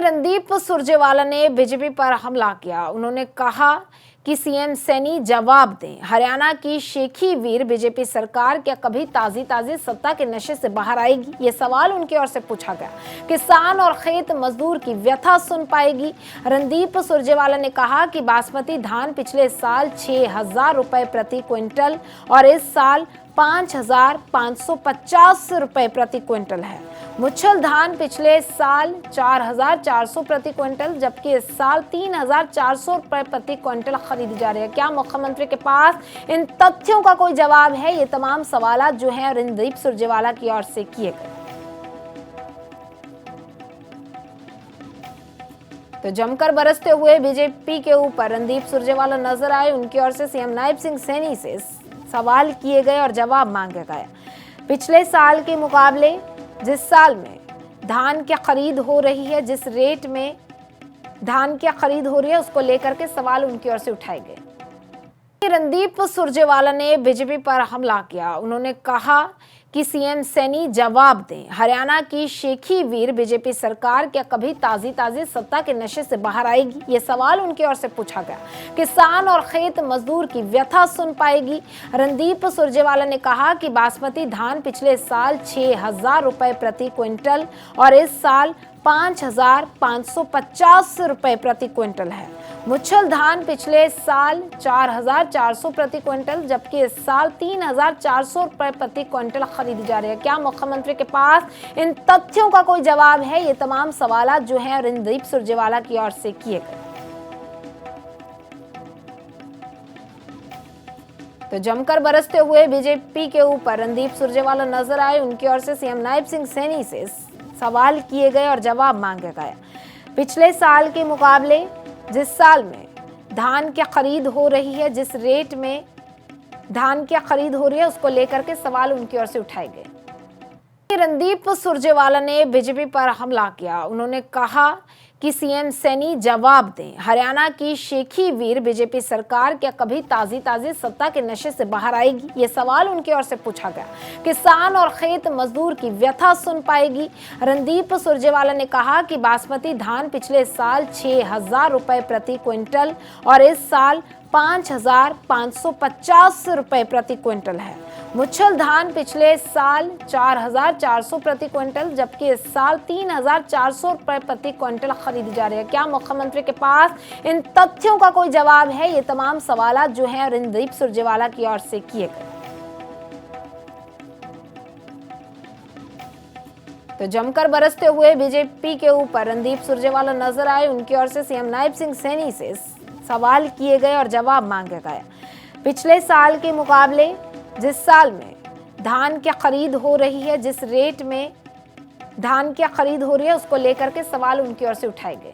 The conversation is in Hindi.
रणदीप सुरजेवाला ने बीजेपी पर हमला किया। उन्होंने कहा कि सीएम सैनी जवाब दें। हरियाणा की शेखी वीर बीजेपी सरकार क्या कभी ताजी सत्ता के नशे से बाहर आएगी? ये सवाल उनकी ओर से पूछा गया। किसान और खेत मजदूर की व्यथा सुन पाएगी? रणदीप सुरजेवाला ने कहा कि बासमती धान पिछले साल 6,000 रुपए प्रति क्विंटल और इस साल 5,550 रुपए प्रति क्विंटल है। मुच्छल धान पिछले साल 4,400 प्रति क्विंटल जबकि इस साल 3,400 रुपए प्रति क्विंटल खरीदी जा रही है। क्या मुख्यमंत्री के पास इन तथ्यों का कोई जवाब है? ये तमाम सवाल जो हैं रणदीप सुरजेवाला की ओर से किए गए। तो जमकर बरसते हुए बीजेपी के ऊपर रणदीप सुरजेवाला नजर आए। उनकी ओर से सीएम नायब सिंह सैनी से सवाल किए गए और जवाब मांगे गए। पिछले साल के मुकाबले जिस साल में धान की खरीद हो रही है, जिस रेट में धान की खरीद हो रही है, उसको लेकर के सवाल उनकी ओर से उठाए गए। रणदीप सुरजेवाला ने बीजेपी पर हमला किया। उन्होंने कहा कि सीएम सैनी जवाब दें। हरियाणा की शेखी वीर बीजेपी सरकार क्या कभी ताजी सत्ता के नशे से बाहर आएगी? ये सवाल उनकी ओर से पूछा गया। किसान और खेत मजदूर की व्यथा सुन पाएगी? रणदीप सुरजेवाला ने कहा कि बासमती धान पिछले साल 6,000 रुपए प्रति क्विंटल और इस साल 5,550 रुपए प्रति क्विंटल है। मुच्छल धान पिछले साल 4,400 प्रति क्विंटल जबकि इस साल 3,400 रुपए प्रति क्विंटल खरीदी जा रही है। क्या मुख्यमंत्री के पास इन तथ्यों का कोई जवाब है? ये तमाम सवाल जो हैं रणदीप सुरजेवाला की ओर से किए गए। तो जमकर बरसते हुए बीजेपी के ऊपर रणदीप सुरजेवाला नजर आए। उनकी ओर से सीएम नायब सिंह सैनी से सवाल किए गए और जवाब मांगे गए। पिछले साल के मुकाबले जिस साल में धान की खरीद हो रही है, जिस रेट में धान की खरीद हो रही है, उसको लेकर के सवाल उनकी ओर से उठाए गए। रणदीप सुरजेवाला ने बीजेपी पर हमला किया। उन्होंने कहा कि सीएम सैनी जवाब दें। हरियाणा की शेखी वीर बीजेपी सरकार क्या कभी ताजी सत्ता के नशे से बाहर आएगी? ये सवाल उनकी ओर से पूछा गया। किसान और खेत मजदूर की व्यथा सुन पाएगी? रणदीप सुरजेवाला ने कहा कि बासमती धान पिछले साल 6,000 रुपए प्रति क्विंटल और इस साल 5,550 रुपए प्रति क्विंटल है। मुच्छल धान पिछले साल 4,400 प्रति क्विंटल जबकि इस साल 3,400 रुपए प्रति क्विंटल खरीदी जा रही है। क्या मुख्यमंत्री के पास इन तथ्यों का कोई जवाब है? ये तमाम सवाल जो हैं रणदीप सुरजेवाला की ओर से किए गए। तो जमकर बरसते हुए बीजेपी के ऊपर रणदीप सुरजेवाला नजर आए। उनकी ओर से सीएम नायब सिंह सैनी से सवाल किए गए और जवाब मांगे गए। पिछले साल के मुकाबले जिस साल में धान की खरीद हो रही है, जिस रेट में धान की खरीद हो रही है, उसको लेकर के सवाल उनकी ओर से उठाए गए।